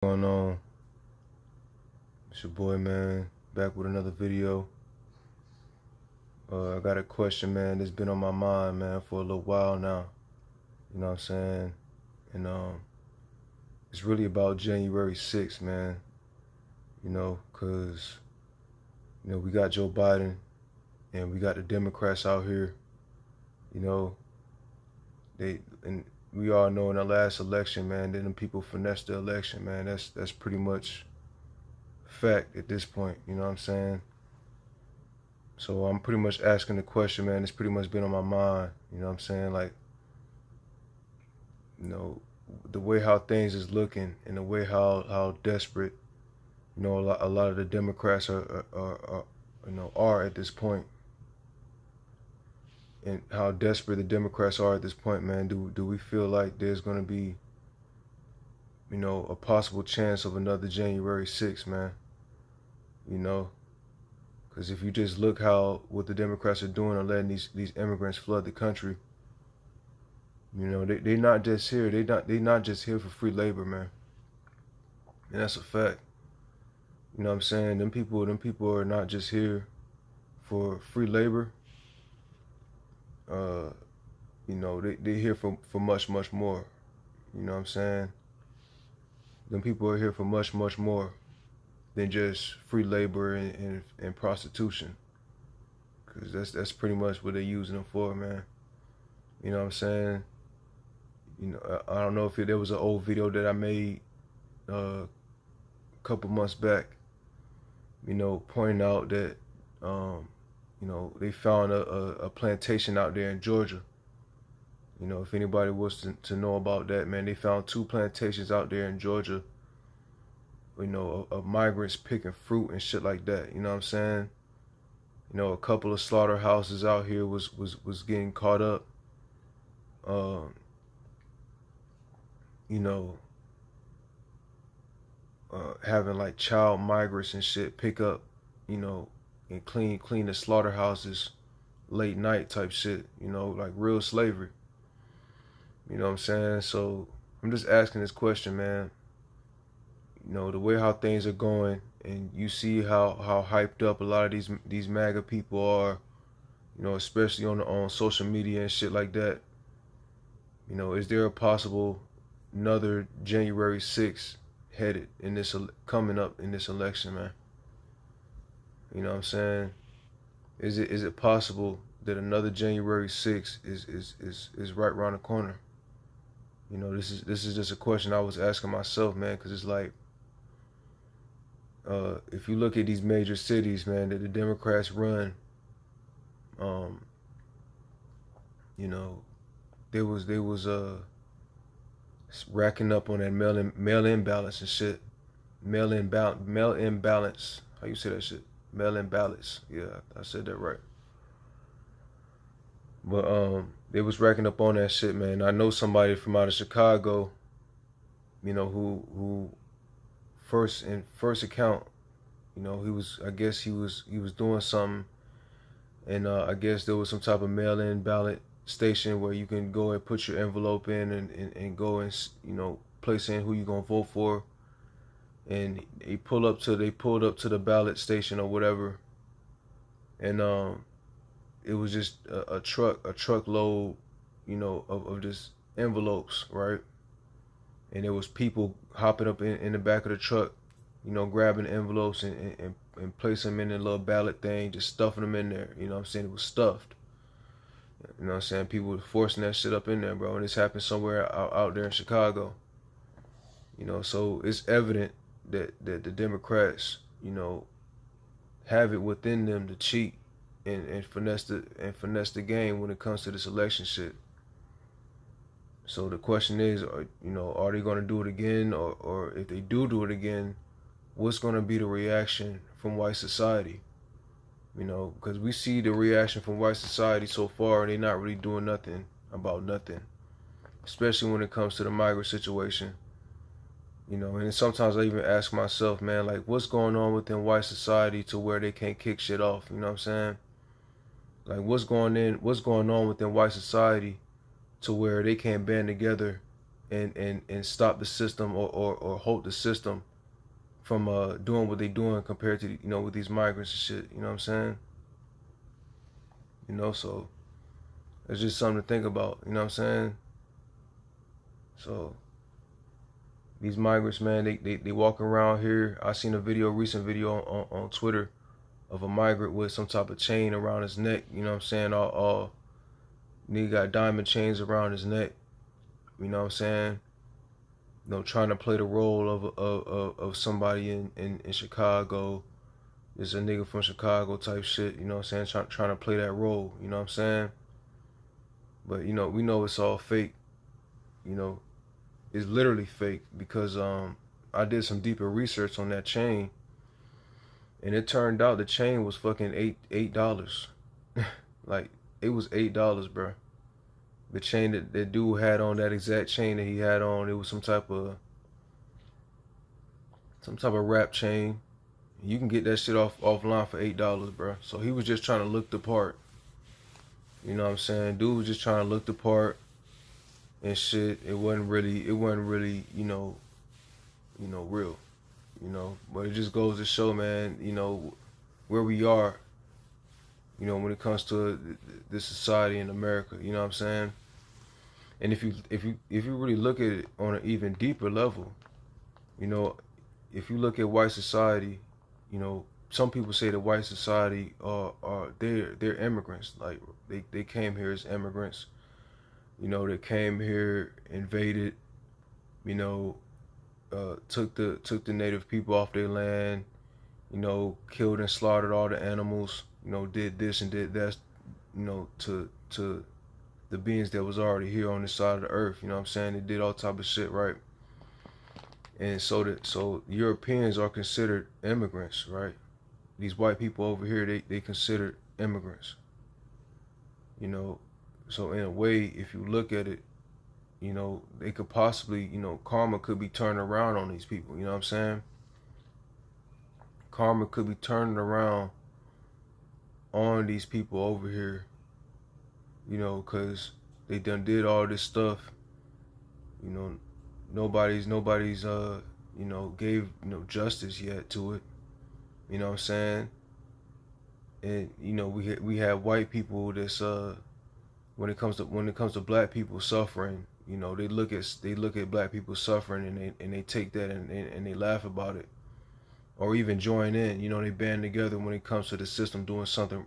Going on? It's your boy, man, back with another video. I got a question, man, that's been on my mind, man, for a little while now. You know what I'm saying? And it's really about January 6th, man. You know, cause we got Joe Biden and we got the Democrats out here. You know, and we all know in the last election, man, then them people finessed the election, man. That's pretty much fact at this point. You know what I'm saying? So I'm pretty much asking the question, man. It's pretty much been on my mind. You know what I'm saying? Like, the way how things is looking and the way how desperate, a lot of the Democrats are at this point, and how desperate the Democrats are at this point, man. Do we feel like there's gonna be, a possible chance of another January 6th, man? Because if you just look what the Democrats are doing and letting these immigrants flood the country, they're not just here. They not just here for free labor, man. And that's a fact. You know what I'm saying? Them people are not just here for free labor. They're here for much more. You know what I'm saying? Them people are here for much more than just free labor and prostitution. Because that's pretty much what they're using them for, man. You know what I'm saying? I don't know if there was an old video that I made a couple months back, pointing out that, they found a plantation out there in Georgia. If anybody was to know about that, man, they found 2 plantations out there in Georgia, of migrants picking fruit and shit like that. You know what I'm saying? A couple of slaughterhouses out here was getting caught up. Having like child migrants and shit pick up, and clean the slaughterhouses late night type shit, like real slavery. You know what I'm saying? So I'm just asking this question, man. The way how things are going, and you see how hyped up a lot of these MAGA people are, especially on social media and shit like that. Is there a possible another January 6th headed in this coming up in this election, man? You know what I'm saying? Is it possible that another January 6th is right around the corner? This is just a question I was asking myself, man, because it's like, if you look at these major cities, man, that the Democrats run, they was racking up on that mail-in ballots and shit. Mail-in ballots. How you say that shit? Mail-in ballots. Yeah, I said that right. But they was racking up on that shit, man. I know somebody from out of Chicago, who first account, I guess he was doing something, and I guess there was some type of mail-in ballot station where you can go and put your envelope in and go and place in who you gonna vote for, and they pulled up to the ballot station or whatever, and it was just a truckload, of just envelopes, right? And there was people hopping up in the back of the truck, grabbing envelopes and placing them in a little ballot thing, just stuffing them in there. You know what I'm saying? It was stuffed. You know what I'm saying? People were forcing that shit up in there, bro. And this happened somewhere out there in Chicago. So it's evident that the Democrats, have it within them to cheat and finesse the game when it comes to this election shit. So the question is, are they going to do it again? Or if they do it again, what's going to be the reaction from white society? Because we see the reaction from white society so far, and they're not really doing nothing about nothing, especially when it comes to the migrant situation. And sometimes I even ask myself, man, like, what's going on within white society to where they can't kick shit off? You know what I'm saying? Like, what's going on within white society to where they can't band together and stop the system, or hold the system from doing what they doing compared to, with these migrants and shit. You know what I'm saying? So it's just something to think about. You know what I'm saying? So these migrants, man, they walk around here. I seen a recent video on Twitter of a migrant with some type of chain around his neck. You know what I'm saying? All nigga got diamond chains around his neck. You know what I'm saying? Trying to play the role of somebody in Chicago. It's a nigga from Chicago type shit. You know what I'm saying? Trying to play that role. You know what I'm saying? But we know it's all fake. It's literally fake, because I did some deeper research on that chain, and it turned out the chain was fucking $8. Like, it was $8, bro. The chain that dude had on, that exact chain that he had on, it was some type of rap chain. You can get that shit offline for $8, bro. So he was just trying to look the part. You know what I'm saying? Dude was just trying to look the part and shit. It wasn't really, real. But it just goes to show, man, where we are, when it comes to this society in America. You know what I'm saying? And if you really look at it on an even deeper level, if you look at white society, some people say that white society they're immigrants. Like, they came here as immigrants. They came here, invaded, took the native people off their land, killed and slaughtered all the animals, did this and did that, to the beings that was already here on this side of the earth. You know what I'm saying? They did all type of shit, right? And so Europeans are considered immigrants, right? These white people over here, they considered immigrants. So in a way, if you look at it, they could possibly, karma could be turned around on these people. You know what I'm saying? Karma could be turned around on these people over here, because they done did all this stuff. Nobody's gave justice yet to it. You know what I'm saying? And we have white people that's when it comes to black people suffering, they look at black people suffering, and they take that and they laugh about it, or even join in. They band together when it comes to the system doing something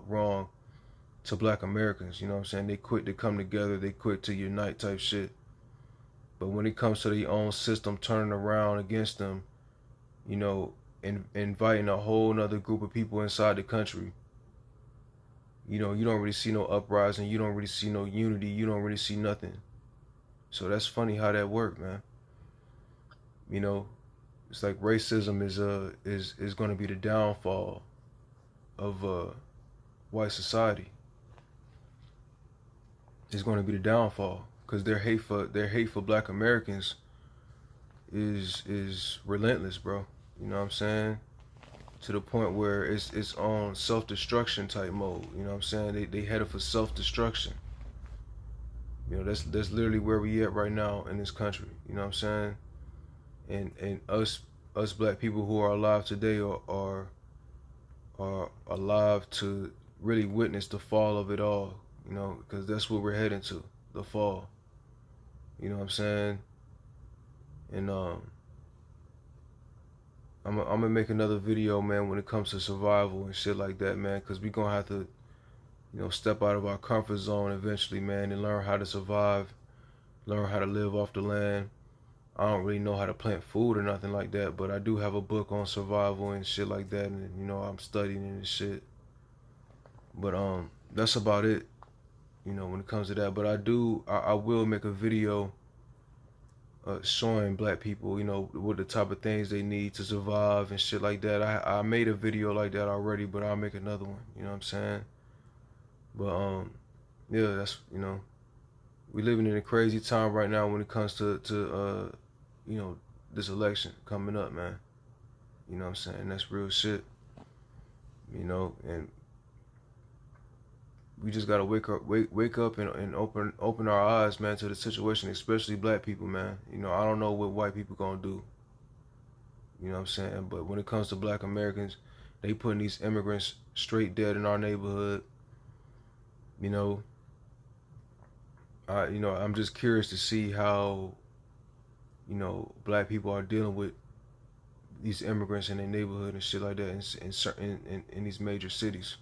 wrong to black Americans. You know what I'm saying? They quit to come together, they quit to unite type shit. But when it comes to their own system turning around against them, inviting a whole nother group of people inside the country, you don't really see no uprising, you don't really see no unity, you don't really see nothing. So that's funny how that worked, man. It's like racism is going to be the downfall of white society. It's going to be the downfall, because their hate for black Americans is relentless, bro. You know what I'm saying? To the point where it's on self-destruction type mode. You know what I'm saying? They headed for self-destruction. That's literally where we at right now in this country. You know what I'm saying? And us black people who are alive today are alive to really witness the fall of it all. Because that's what we're heading to, the fall. You know what I'm saying? And I'm gonna make another video, man, when it comes to survival and shit like that, man, because we gonna have to, step out of our comfort zone eventually, man, and learn how to survive, learn how to live off the land. I don't really know how to plant food or nothing like that, but I do have a book on survival and shit like that, and I'm studying it and shit. But that's about it, when it comes to that. But I will make a video showing black people, what the type of things they need to survive and shit like that. I made a video like that already, but I'll make another one. You know what I'm saying? But yeah, that's we living in a crazy time right now when it comes to this election coming up, man. You know what I'm saying? That's real shit. And we just gotta wake up and open our eyes, man, to the situation, especially black people, man. You know, I don't know what white people gonna do. You know what I'm saying? But when it comes to black Americans, they putting these immigrants straight dead in our neighborhood. You know, I'm just curious to see how, you know, black people are dealing with these immigrants in their neighborhood and shit like that in certain in these major cities.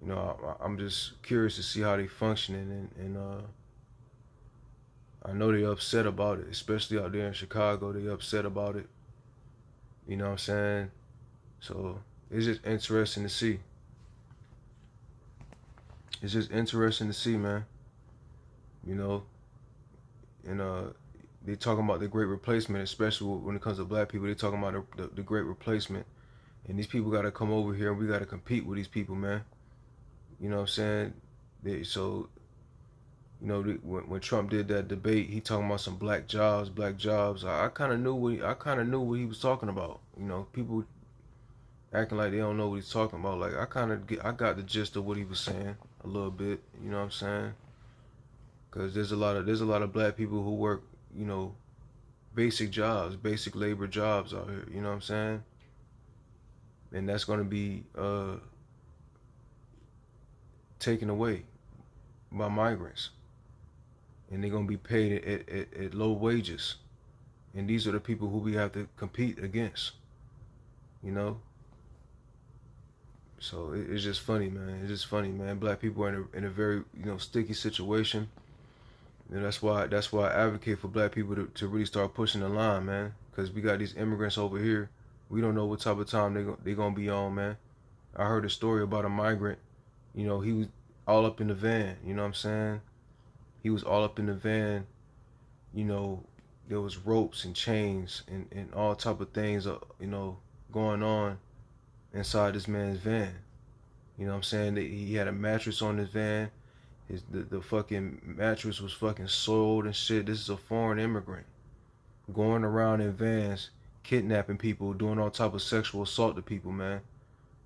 You know, I'm just curious to see how they functioning, and I know they upset about it, especially out there in Chicago. They upset about it. You know what I'm saying? So it's just interesting to see. It's just interesting to see, man. You know, and they talking about the great replacement, especially when it comes to black people. They talking about the great replacement, and these people got to come over here, and we got to compete with these people, man. You know what I'm saying? So, you know, when Trump did that debate, he talking about some black jobs, black jobs. I kind of knew what he was talking about. You know, people acting like they don't know what he's talking about. Like I got the gist of what he was saying a little bit. You know what I'm saying? Because there's a lot of black people who work, you know, basic jobs, basic labor jobs out here. You know what I'm saying? And that's gonna be taken away by migrants, and they're gonna be paid at low wages, and these are the people who we have to compete against, you know. So it's just funny, man. It's just funny, man. Black people are in a very, you know, sticky situation, and that's why I advocate for black people to really start pushing the line, man, because we got these immigrants over here. We don't know what type of time they gonna be on, man. I heard a story about a migrant. You know, he was all up in the van, you know what I'm saying? He was all up in the van, you know, there was ropes and chains and all type of things, you know, going on inside this man's van. You know what I'm saying? He had a mattress on his van. The fucking mattress was fucking soiled and shit. This is a foreign immigrant going around in vans, kidnapping people, doing all type of sexual assault to people, man.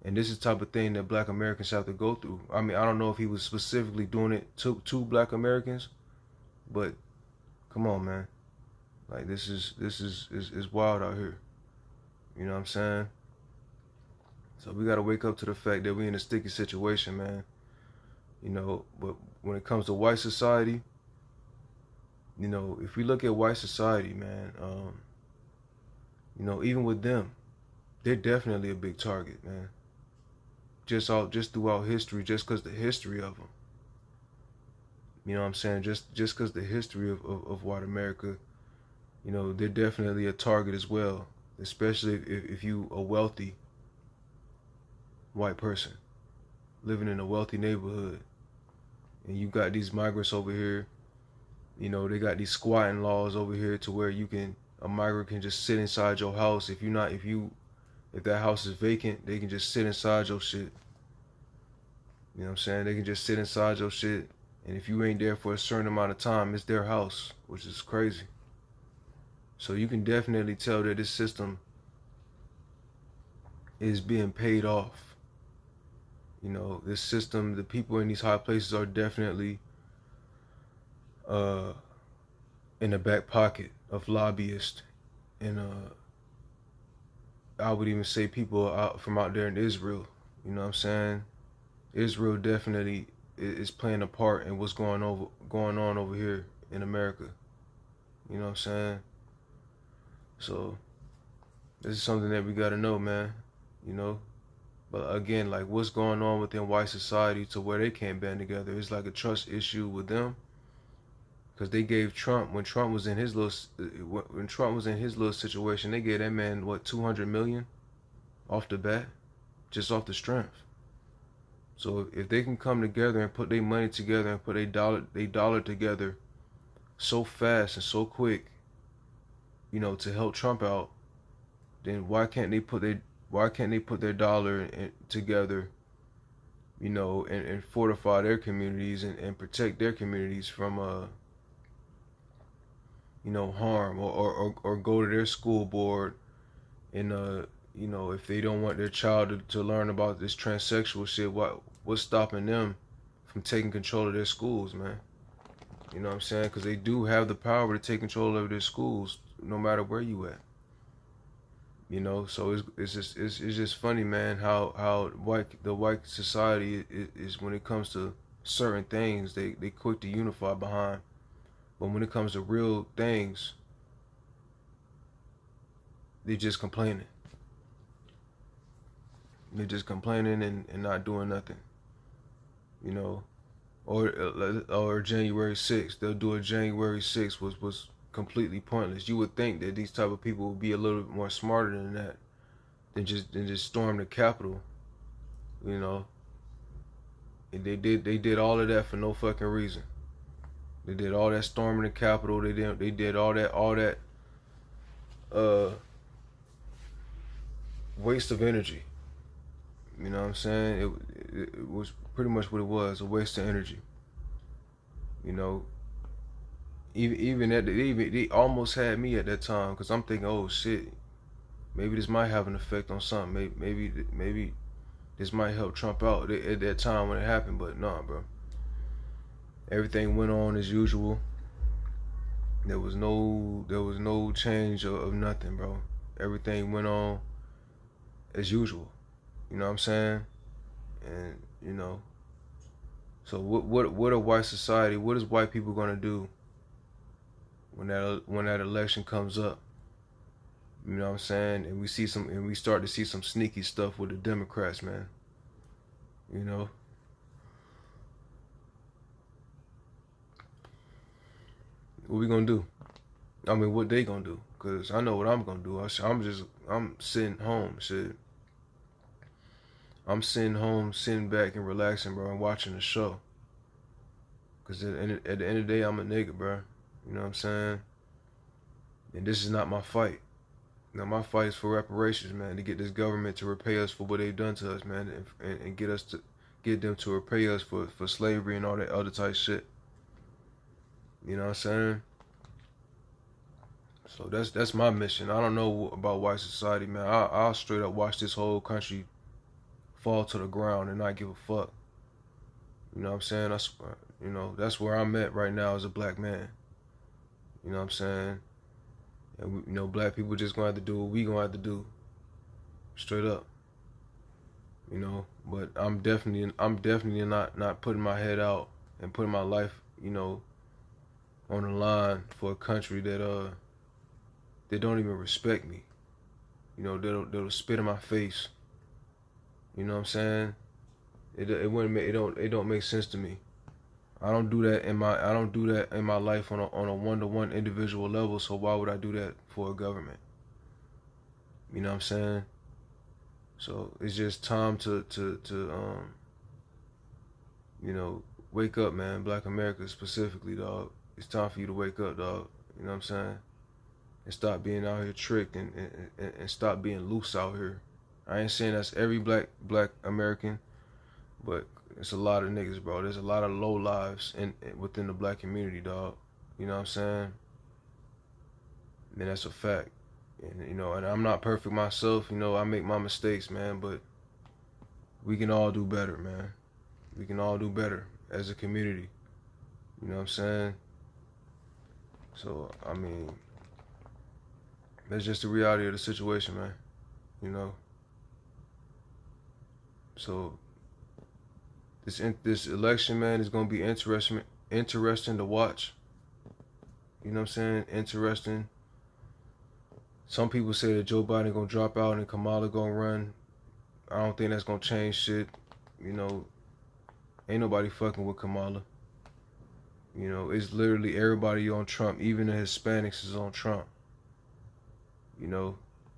And this is the type of thing that black Americans have to go through. I mean, I don't know if he was specifically doing it to black Americans, but come on, man. Like this is wild out here. You know what I'm saying? So we gotta wake up to the fact that we in a sticky situation, man. You know, but when it comes to white society, you know, if we look at white society, man, you know, even with them, they're definitely a big target, man. Just throughout history, just because the history of them. You know what I'm saying? Just because the history of white America, you know, they're definitely a target as well. Especially if you a wealthy white person living in a wealthy neighborhood, and you got these migrants over here. You know, they got these squatting laws over here to where a migrant can just sit inside your house. If that house is vacant, they can just sit inside your shit. You know what I'm saying? They can just sit inside your shit. And if you ain't there for a certain amount of time, it's their house, which is crazy. So you can definitely tell that this system is being paid off. You know, this system, the people in these high places are definitely in the back pocket of lobbyists, and I would even say people from out there in Israel. You know what I'm saying? Israel definitely is playing a part in what's going on over here in America. You know what I'm saying? So this is something that we gotta know, man. You know? But again, like what's going on within white society to where they can't band together? It's like a trust issue with them. Because they gave Trump, when Trump was in his little situation, they gave that man what, 200 million off the bat, just off the strength. So if they can come together and put their money together and put their dollar together so fast and so quick, you know, to help Trump out, then why can't they put their dollar together, you know, and fortify their communities and protect their communities from you know, harm, or go to their school board and you know, if they don't want their child to learn about this transsexual shit, what's stopping them from taking control of their schools, man. You know what I'm saying? Because they do have the power to take control of their schools, no matter where you at. You know, so it's just funny, man. How the white society is when it comes to certain things, they quick to unify behind, but when it comes to real things, they just complaining. They're just complaining and not doing nothing. You know, or January 6th. They'll do a January 6th was completely pointless. You would think that these type of people would be a little bit more smarter than that, than just storm the Capitol. You know, and they did all of that for no fucking reason. They did all that storming the Capitol. They did all that waste of energy. You know what I'm saying? It was pretty much what it was, a waste of energy. You know, even they almost had me at that time, because I'm thinking, oh shit, maybe this might have an effect on something. Maybe this might help Trump out at that time when it happened. But nah, bro. Everything went on as usual. There was no change of nothing, bro. Everything went on as usual. You know what I'm saying? And you know, so what a white society? What is white people gonna do when that election comes up? You know what I'm saying? And we start to see some sneaky stuff with the Democrats, man. You know. What we gonna do? I mean, what they gonna do? Cause I know what I'm gonna do. I'm sitting home, shit. I'm sitting home, sitting back and relaxing, bro, and watching the show. Cause at the end of the day, I'm a nigga, bro. You know what I'm saying? And this is not my fight. Now my fight is for reparations, man, to get this government to repay us for what they've done to us, man, and get them to repay us for slavery and all that other type shit. You know what I'm saying? So that's my mission. I don't know about white society, man. I'll straight up watch this whole country fall to the ground and not give a fuck. You know what I'm saying? That's where I'm at right now as a black man. You know what I'm saying? And black people just gonna have to do what we gonna have to do. Straight up. You know, but I'm definitely not putting my head out and putting my life, on the line for a country that they don't even respect me. They'll spit in my face. You know what I'm saying? It don't make sense to me. I don't do that in my life on a one-to-one individual level. So why would I do that for a government? You know what I'm saying? So it's just time to wake up, man. Black America specifically, dog. It's time for you to wake up, dog. You know what I'm saying? And stop being out here tricked and stop being loose out here. I ain't saying that's every black American, but it's a lot of niggas, bro. There's a lot of low lives within the black community, dog. You know what I'm saying? And that's a fact. And and I'm not perfect myself. I make my mistakes, man. But we can all do better, man. We can all do better as a community. You know what I'm saying? So I mean, that's just the reality of the situation, man. So this election, man, is gonna be interesting to watch. You know what I'm saying? Interesting. Some people say that Joe Biden gonna drop out and Kamala gonna run. I don't think that's gonna change shit. Ain't nobody fucking with Kamala. It's literally everybody on Trump. Even the Hispanics is on Trump.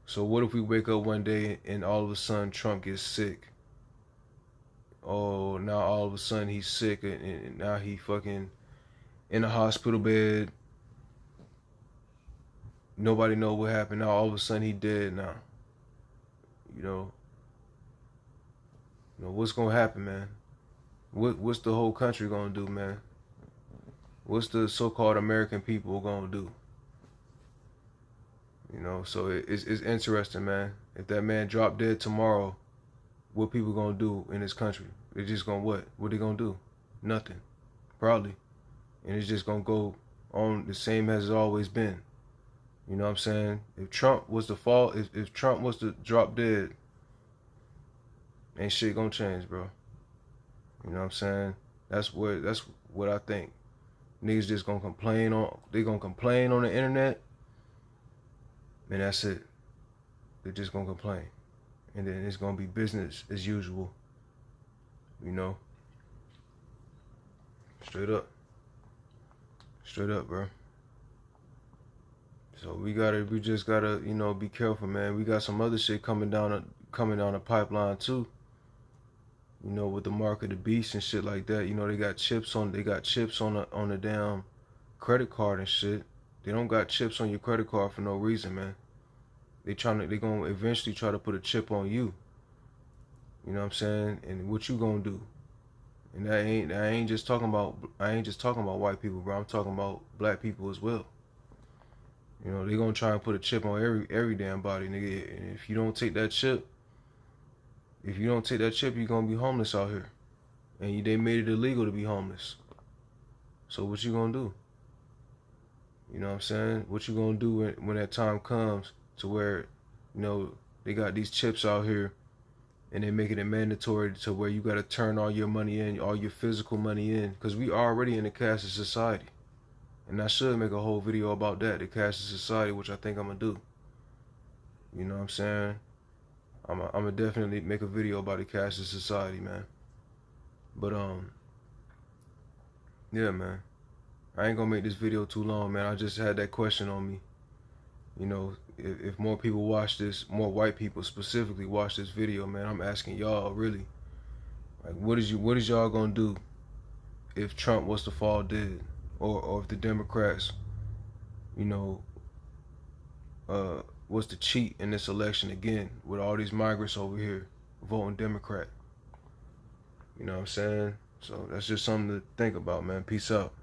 So what if we wake up one day and all of a sudden Trump gets sick? Oh, now all of a sudden he's sick and now he fucking in a hospital bed. Nobody know what happened. Now all of a sudden he dead now. What's gonna happen, man? What's the whole country gonna do, man? What's the so-called American people gonna do? So it's interesting, man. If that man drop dead tomorrow, what people gonna do in this country? They just gonna what? What they gonna do? Nothing. Probably. And it's just gonna go on the same as it's always been. You know what I'm saying? If Trump was to fall, if Trump was to drop dead, ain't shit gonna change, bro. You know what I'm saying? That's what I think. Niggas just gonna complain on the internet, and that's it. They're just gonna complain. And then it's gonna be business as usual. You know? Straight up. Straight up, bro. So we just gotta, you know, be careful, man. We got some other shit coming down the pipeline too. You know, with the mark of the beast and shit like that. You know, they got chips on the damn credit card and shit. They don't got chips on your credit card for no reason, man. They gonna eventually try to put a chip on you. You know what I'm saying? And what you gonna do? And I ain't just talking about white people, bro. I'm talking about black people as well. You know, they gonna try and put a chip on every damn body, nigga. And if you don't take that chip, you're gonna be homeless out here. And they made it illegal to be homeless. So what you gonna do? You know what I'm saying? What you gonna do when that time comes to where, you know, they got these chips out here and they making it mandatory to where you gotta turn all your money in, all your physical money in, because we already in a cashless society. And I should make a whole video about that, the cashless society, which I think I'm gonna do. You know what I'm saying? I'm gonna definitely make a video about the cashless society, man. But yeah, man. I ain't gonna make this video too long, man. I just had that question on me. You know, if more people watch this, more white people specifically watch this video, man, I'm asking y'all really, like, what is y'all gonna do if Trump was to fall dead, or if the Democrats, you know, was to cheat in this election again with all these migrants over here voting Democrat? You know what I'm saying? So that's just something to think about, man. Peace out.